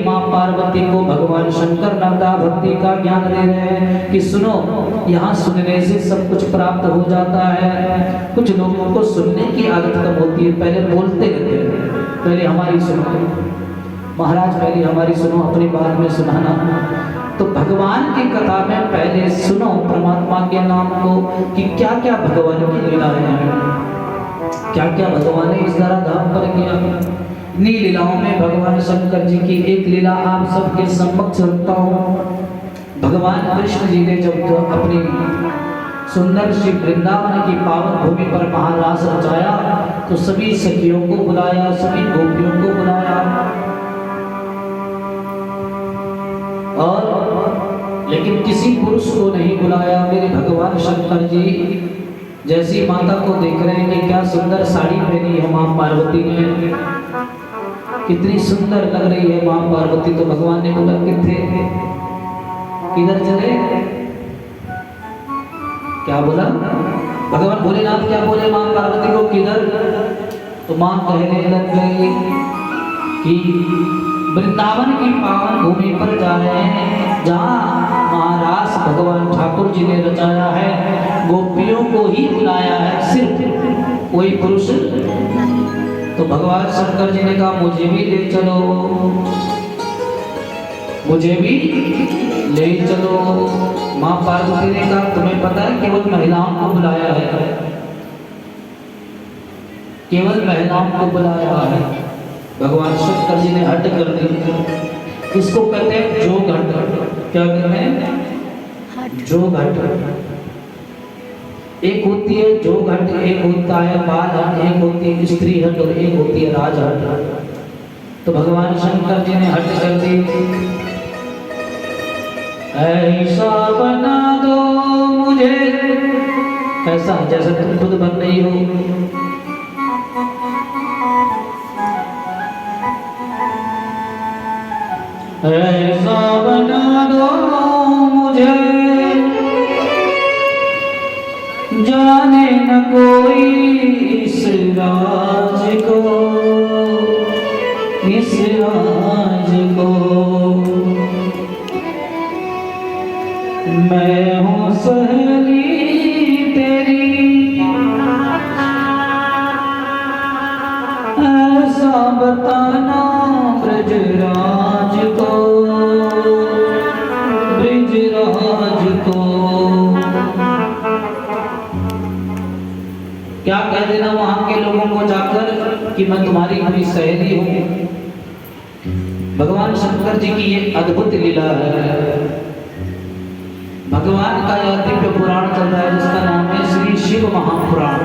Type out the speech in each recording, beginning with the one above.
माँ पार्वती को भगवान शंकर नाथा भक्ति का ज्ञान दे रहे हैं कि सुनो, यहाँ सुनने से सब कुछ प्राप्त हो जाता है। कुछ लोगों को सुनने की आदत कम होती है, पहले बोलते रहते हैं, पहले हमारी सुनो महाराज, पहले हमारी सुनो, अपनी बात में सुनाना। तो भगवान की कथा में पहले सुनो परमात्मा के नाम को कि क्या क्या भगवान की लीलाएं हैं, क्या क्या भगवान ने इस धरा धाम पर किया। इन्हीं लीलाओं में भगवान शंकर जी की एक लीला आप सबके समक्ष रखता हूँ। भगवान कृष्ण जी ने जब तो अपनी सुंदर श्री वृंदावन की पावन भूमि पर महारास रचाया तो सभी सखियों को बुलाया, सभी गोपियों को बुलाया, और लेकिन किसी पुरुष को नहीं बुलाया। मेरे भगवान शंकर जी जैसी माता को देख रहे हैं कि क्या सुंदर साड़ी पहनी है माँ पार्वती ने, कितनी सुंदर लग रही है माँ पार्वती। तो भगवान ने बोला किथे, किधर चले, क्या बोला भगवान भोलेनाथ, क्या बोले माँ पार्वती को किधर। तो माँ कहने लग गई कि वृंदावन की पावन भूमि पर जा रहे हैं जहाँ महारास भगवान ठाकुर जी ने रचाया है, गोपियों को ही बुलाया है, सिर्फ कोई पुरुष। तो भगवान शंकर जी ने कहा मुझे भी ले चलो, मुझे भी ले चलो। माँ पार्वती ने कहा तुम्हें पता है केवल महिलाओं को बुलाया है, केवल महिलाओं को बुलाया है। भगवान शंकर जी ने हट कर दी। इसको कहते हैं जोग हट। क्या कहते हैं? जोग हट। एक होती है जोग हट, एक होता है बाल हट, एक होती है स्त्री हट और एक होती है राज हट। तो भगवान शंकर जी ने हट कर दी। ऐसा बना दो मुझे, ऐसा जैसा तुम खुद बन रही हो। ऐसा बना दो मुझे जाने न कोई इस राज को, इस राज को। मैं हूँ सहेली तेरी, ऐसा बताना ब्रजराज को, ब्रजराज को। क्या कह देना वहां के लोगों को जाकर कि मैं तुम्हारी कोई सहेली हूं। भगवान शंकर जी की ये अद्भुत लीला है। भगवान का यह दिव्य पुराण चल रहा है जिसका नाम है श्री शिव महापुराण।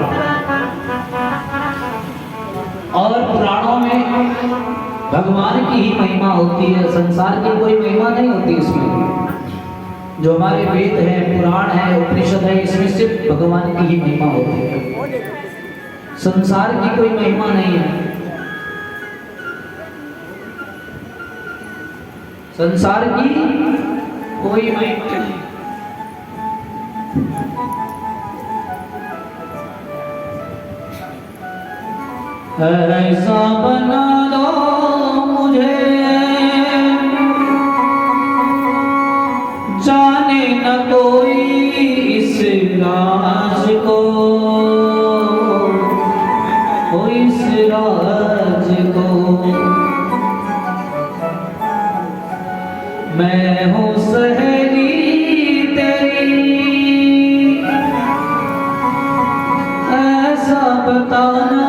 और पुराणों में भगवान की ही महिमा होती है, संसार की कोई महिमा नहीं होती इसमें। जो हमारे वेद है, पुराण है, उपनिषद है, इसमें सिर्फ भगवान की ही महिमा होती है, संसार की कोई महिमा नहीं है। संसार की कोई महिमा नहीं। ऐसा बना दो मुझे जाने न कोई इस राज को, इस राज को। मैं हूँ सहेली तेरी, ऐसा बताना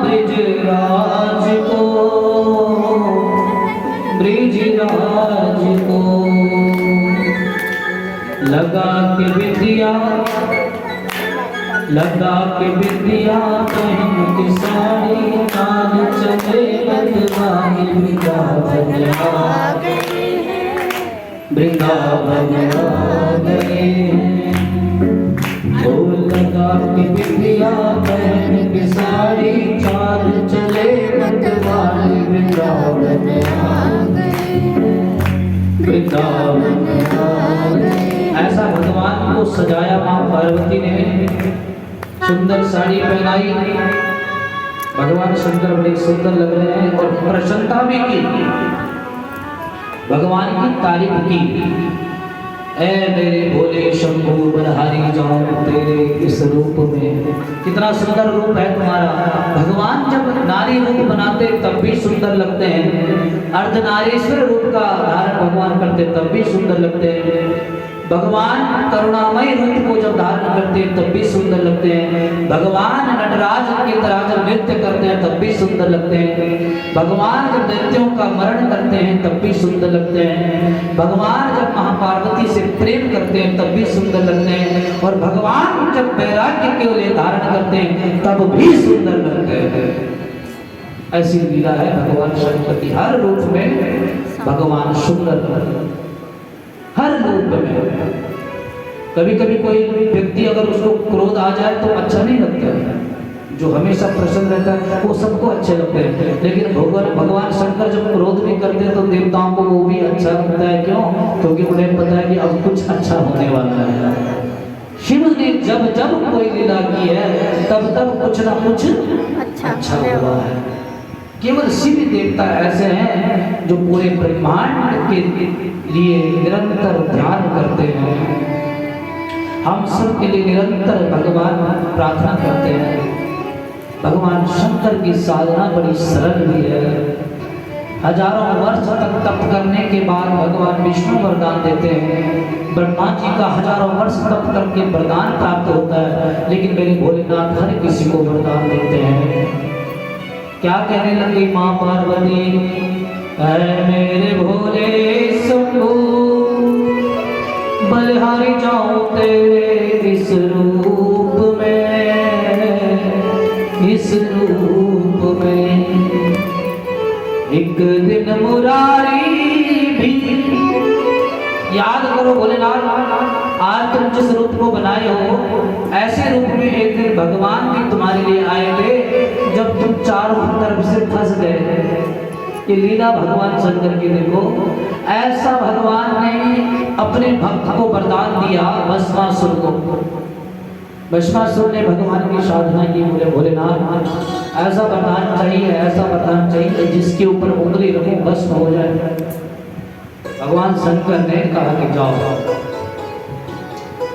ब्रजराज को, ब्रजराज को। लगा के विद्या, लगा के विद्या पहन के साड़ी, कान चले बदवानी वृंदावन आ गए, वृंदावन आ गए। ओ लगा के विद्या पहन के साड़ी, चाल चले बदवानी वृंदावन आ गए, वृंदावन आ गए। ऐसा भगवान को सजाया माँ पार्वती ने, सुंदर साड़ी पहनाई। भगवान शंकर बड़े सुंदर लग रहे हैं और प्रसन्नता भी की। भगवान की तारीफ की। ऐ मेरे भोले शंभु बलहारी जाऊं तेरे इस रूप में। कितना सुंदर रूप है तुम्हारा। भगवान जब नारी रूप बनाते तब भी सुंदर लगते हैं, अर्धनारीश्वर रूप का धारण भगवान करते तब भी सुंदर लगते हैं। भगवान करुणामय रूप को जब धारण करते हैं तब भी सुंदर लगते हैं। भगवान नटराज की तरह जब नृत्य करते हैं तब भी सुंदर लगते हैं। भगवान जब दैत्यों का मरण करते हैं तब भी सुंदर लगते हैं। भगवान जब महापार्वती से प्रेम करते हैं तब भी सुंदर लगते हैं। और भगवान जब वैराग्य के लिए धारण करते हैं तब भी सुंदर लगते हैं। ऐसी लीला है भगवान शंकर की। हर रूप में भगवान सुंदर, हर रूप में। कभी कभी कोई व्यक्ति अगर उसको क्रोध आ जाए तो अच्छा नहीं लगता है, जो हमेशा प्रसन्न रहता है वो सबको अच्छे लगते हैं। लेकिन भगवान शंकर जब क्रोध भी करते हैं तो देवताओं को वो भी अच्छा लगता है। क्यों? क्योंकि उन्हें पता है कि अब कुछ अच्छा होने वाला है। शिव ने जब जब कोई लीला की है तब तब कुछ ना कुछ अच्छा हुआ है। केवल शिव देवता ऐसे हैं जो पूरे ब्रह्मांड के लिए निरंतर ध्यान करते हैं। हम सब के लिए निरंतर भगवान प्रार्थना करते हैं। भगवान शंकर की साधना बड़ी सरल भी है। हजारों वर्ष तक तप करने के बाद भगवान विष्णु वरदान देते हैं। ब्रह्मा जी का हजारों वर्ष तप करके वरदान प्राप्त होता है, लेकिन मेरे भोलेनाथ हर किसी को वरदान देते हैं। क्या कहने लगी माँ पार्वती? ऐ मेरे भोले शंभु बलिहारी जाऊं तेरे इस रूप में, इस रूप में। एक दिन मुरारी भी, याद करो भोलेनाथ, आज तुम जिस रूप को बनाए हो ऐसे रूप में एक दिन भगवान भी तुम्हारे लिए आए थे जब तुम चारों तरफ से फंस गए। ये लीला भगवान शंकर की देखो। ऐसा भगवान ने अपने भक्त को वरदान दिया भस्मासुर को। भस्मासुर ने भगवान की साधना की। बोले भोलेनाथ ऐसा वरदान चाहिए, ऐसा वरदान चाहिए जिसके ऊपर उंगली रखो भस्म हो जाए। भगवान शंकर ने कहा कि जाओ,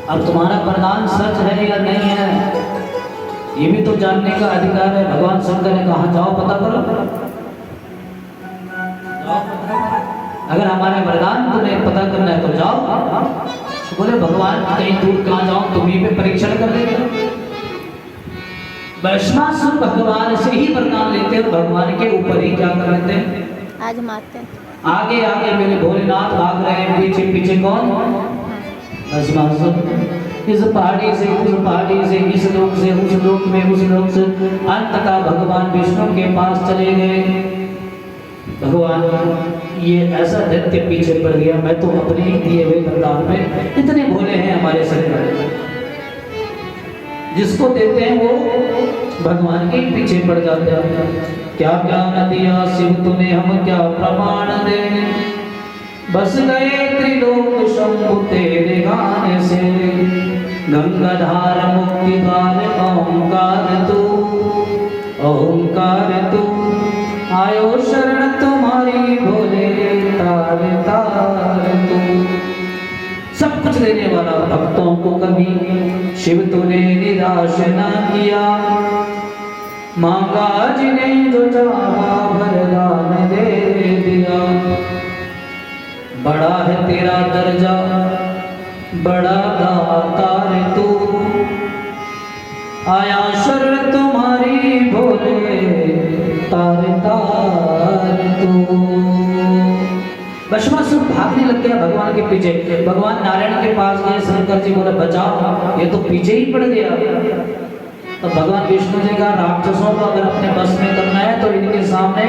अब तुम्हारा वरदान सच है या नहीं है ये भी तो जानने का अधिकार है। भगवान शंकर ने कहा जाओ पता करो। अगर हमारे वरदान तुम्हें पता करना है तो जाओ। तो बोले भगवान कहीं दूर कहाँ जाऊं, तुम ही पे परीक्षण कर लेते। भस्मासुर भगवान से ही वरदान लेते हैं, भगवान के ऊपर ही क्या कर लेते हैं, आजमाते हैं। आगे आगे मेरे भोलेनाथ भाग रहे हैं, पीछे पीछे कौन? भस्मासुर। इस पहाड़ी से उस पहाड़ी से, इस लोक से उस लोक में, उस लोक से, अंततः भगवान विष्णु के पास चले गए। भगवान ये ऐसा दैत्य पीछे पड़ गया, मैं तो अपने ही दिए हुए वरदान में, इतने भोले हैं हमारे शंकर, जिसको देते हैं वो भगवान के पीछे पड़ जाते हैं। क्या क्या न दिया शिव तूने, हम क्या प्रमाण दे, बस गए त्रिलोक शंभु तेरे गाने से। गंगाधार मुक्ति द्वार ओंकार तू, ओंकार तू, आयो शरण तुम्हारी भोले तार तार तू। सब कुछ देने वाला, भक्तों को कभी शिव तूने निराश न किया, मांगा जिन्हें जो चाहा वरदान दे दिया। बड़ा है तेरा दर्जा, बड़ा दातार तू, आया शरण तुम्हारी भोले तार तार तू। भस्मासुर भागने लग गया भगवान के पीछे। भगवान नारायण के पास गए, शंकर जी बोले बचाओ, ये तो पीछे ही पड़ गया। तो भगवान विष्णु ने कहा राक्षसों को अगर अपने बस में करना है तो इनके सामने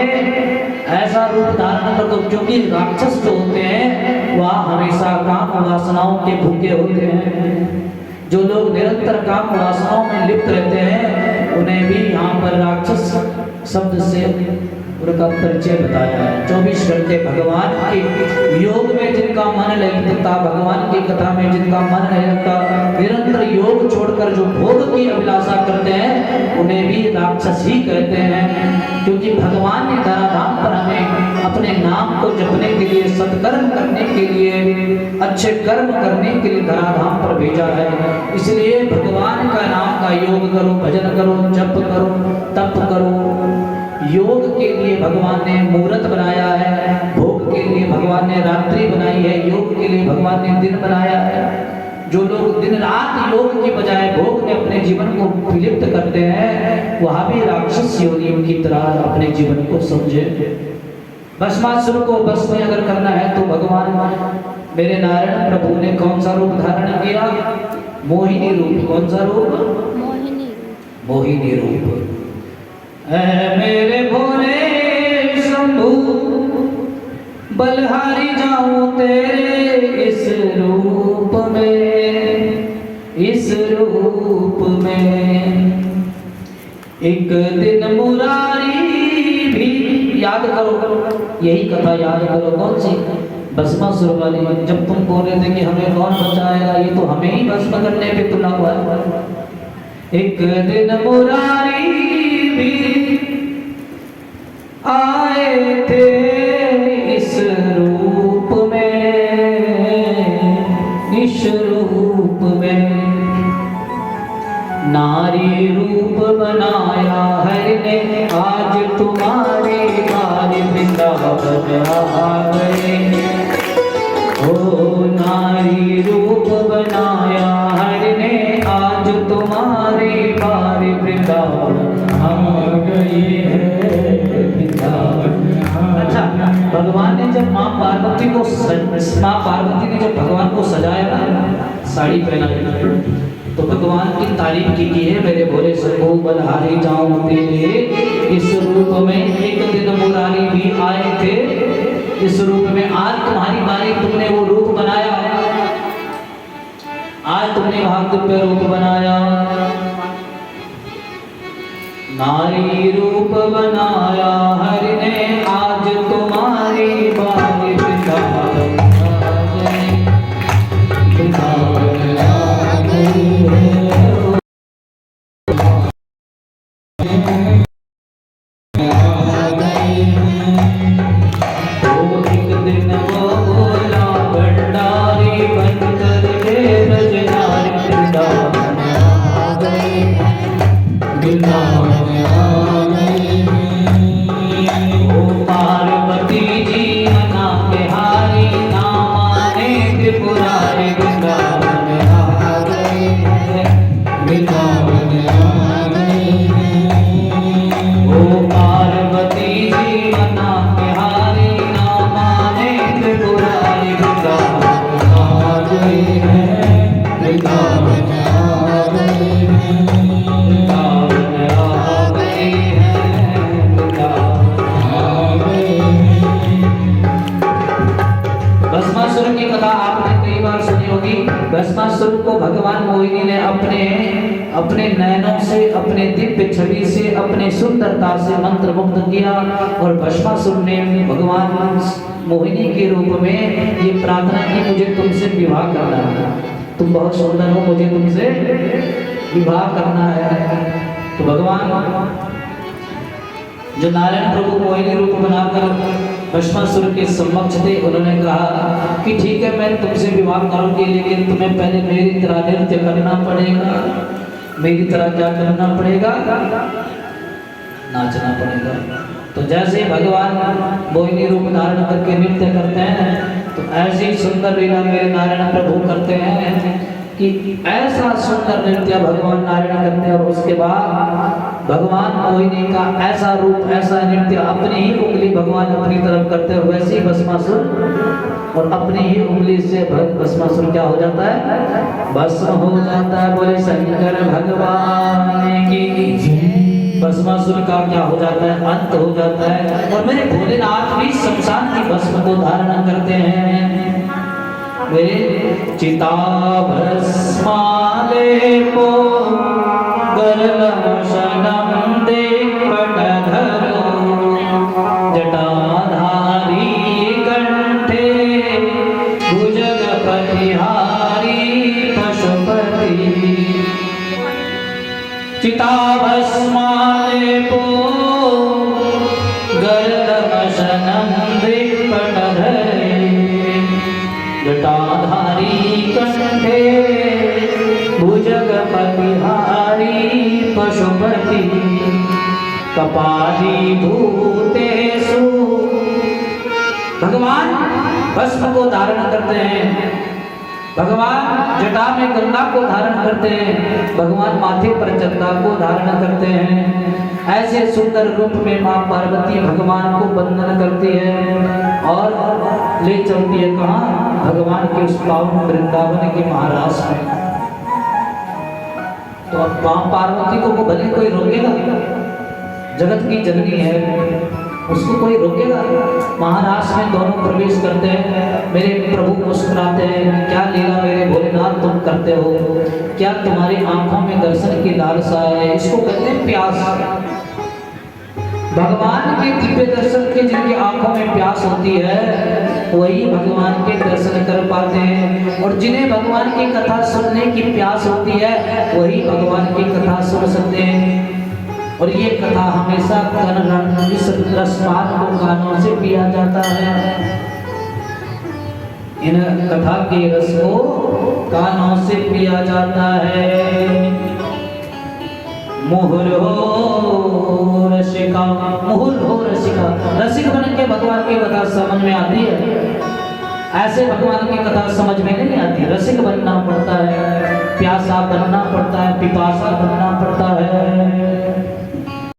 ऐसा रूप धारण कर दो, क्योंकि राक्षस जो होते हैं वह हमेशा काम वासनाओं के भूखे होते हैं। जो लोग निरंतर काम वासनाओं में लिप्त रहते हैं उन्हें भी यहाँ पर राक्षस शब्द से उनका परिचय बताया है। 24 घंटे भगवान के योग में जिनका मन नहीं लगता, भगवान की कथा में जिनका मन नहीं लगता, निरंतर अंदर योग छोड़कर जो भोग की अभिलाषा करते हैं उन्हें भी राक्षस ही कहते हैं। क्योंकि भगवान ने धराधाम पर हमें अपने नाम को जपने के लिए, सत्कर्म करने के लिए, अच्छे कर्म करने के लिए धराधाम पर भेजा है। इसलिए भगवान का नाम का योग करो, भजन करो, जप करो, तप करो। योग के लिए भगवान ने मुहूर्त बनाया है, भोग के लिए भगवान ने रात्रि बनाई है, योग के लिए भगवान ने दिन बनाया है। जो लोग दिन रात योग की बजाय भोग में अपने जीवन को विलिप्त करते हैं, वह भी राक्षस योनियों की तरह अपने जीवन को समझे। भस्मासुर को भस्म अगर करना है तो भगवान मेरे नारायण प्रभु ने कौन सा रूप धारण किया? मोहिनी रूप। कौन सा रूप? मोहिनी रूप। मेरे भोले शंभु बलहारी जाऊं तेरे इस रूप में, इस रूप में। एक दिन मुरारी भी, याद करो, यही कथा याद करो। कौन सी? भस्मासुर वाली। जब तुम बोल रहे थे कि हमें कौन बचाएगा, ये तो हमें ही भस्म करने पे तुला हुआ है। एक दिन मुरारी भी आए थे इस रूप में, इस रूप में। नारी रूप बनाया हरि ने, आज तुम्हारे बारी वृंदावन आ गए। ओ नारी रूप बनाया हरि ने, आज तुम्हारे बारी वृंदावन आ गए हैं। अच्छा, भगवान ने जब माँ पार्वती ने जब भगवान को सजाया ना, साड़ी पहनाई, तो भगवान की तारीफ की है। मेरे भोले शंभु बलहारी जाऊं तेरे इस रूप में। एक दिन मुरारी भी आए थे इस रूप में। आज तुम्हारी बारी, तुमने वो रूप बनाया, आज तुमने भाग्य रूप बनाया। नारी रूप बनाया हरि ने, आज तुम्हारी बारी वृंदावन आ गए, वृंदावन आ गए। भस्मासुर को भगवान मोहिनी ने अपने नयनों से, अपने दिव्य छवि से, अपने सुंदरता से मंत्र मुग्ध किया। और भस्मासुर ने भगवान मोहिनी के रूप में ये प्रार्थना की, मुझे तुमसे विवाह करना है, तुम बहुत सुंदर हो, मुझे तुमसे विवाह करना है। तो भगवान जो नारायण प्रभु मोहिनी रूप बनाकर भस्मासुर के समक्ष थे, उन्होंने कहा कि ठीक है, मैं तुमसे विवाह करूंगी, लेकिन तुम्हें पहले मेरी तरह नृत्य करना पड़ेगा। मेरी तरह क्या करना पड़ेगा? नाचना पड़ेगा। तो जैसे भगवान मोहिनी रूप धारण करके नृत्य करते हैं, तो ऐसी ही सुंदर लीला मेरे नारायण प्रभु करते हैं कि ऐसा सुंदर नृत्य भगवान नारायण करते हैं। और उसके बाद भगवान मोहिनी का ऐसा रूप, ऐसा नृत्य, अपनी ही उंगली भगवान अपनी तरफ करते हैं। वैसे ही भस्मासुर, और अपनी ही उंगली से भस्मासुर क्या हो जाता है? भस्म हो जाता है। बोले शंकर भगवान की। भस्मासुर का क्या हो जाता है? अंत हो जाता है। और मेरे भोलेनाथ भी शमशान की भस्म को धारण करते हैं। मेरे चिता भस्माले को गरलशनम दे पटधरो, जटाधारी कंठे भुजगपतिहारी पशुपति। चिताभस्मालेपो गरदमशनं विपटधरे जटाधारी कंठे भुजगपतिहारी पशुपति कपाली भूतेषु। भगवान भस्म को धारण करते हैं, भगवान जटा में गंगा को धारण करते हैं, भगवान माथे पर चंदा को धारण करते हैं। ऐसे सुंदर रूप में मां पार्वती भगवान को वंदन करती है और ले चलती है कहाँ? भगवान के उस पावन वृंदावन के महाराज में। तो अब मां पार्वती को भले कोई रोकेगा? जगत की जननी है, उसको कोई रोकेगा? महाराज में दोनों प्रवेश करते हैं, मेरे प्रभु मुस्कुराते हैं, क्या लीला मेरे भोलेनाथ तुम करते हो, क्या तुम्हारी आंखों में दर्शन की लालसा है? इसको कहते हैं प्यास। भगवान के दिव्य दर्शन के जिनकी आंखों में प्यास होती है वही भगवान के दर्शन कर पाते हैं, और जिन्हें भगवान की कथा सुनने की प्यास होती है वही भगवान की कथा सुन सकते हैं। और ये कथा हमेशा इस रसपान को कानों से पिया जाता है, इन कथा के रस को कानों से पिया जाता है। मुहुर हो रसिका, मुहुर हो रसिका, रसिक बन के भगवान की कथा समझ में आती है, ऐसे भगवान की कथा समझ में नहीं आती। रसिक बनना पड़ता है, प्यासा बनना पड़ता है, पिपासा बनना पड़ता है।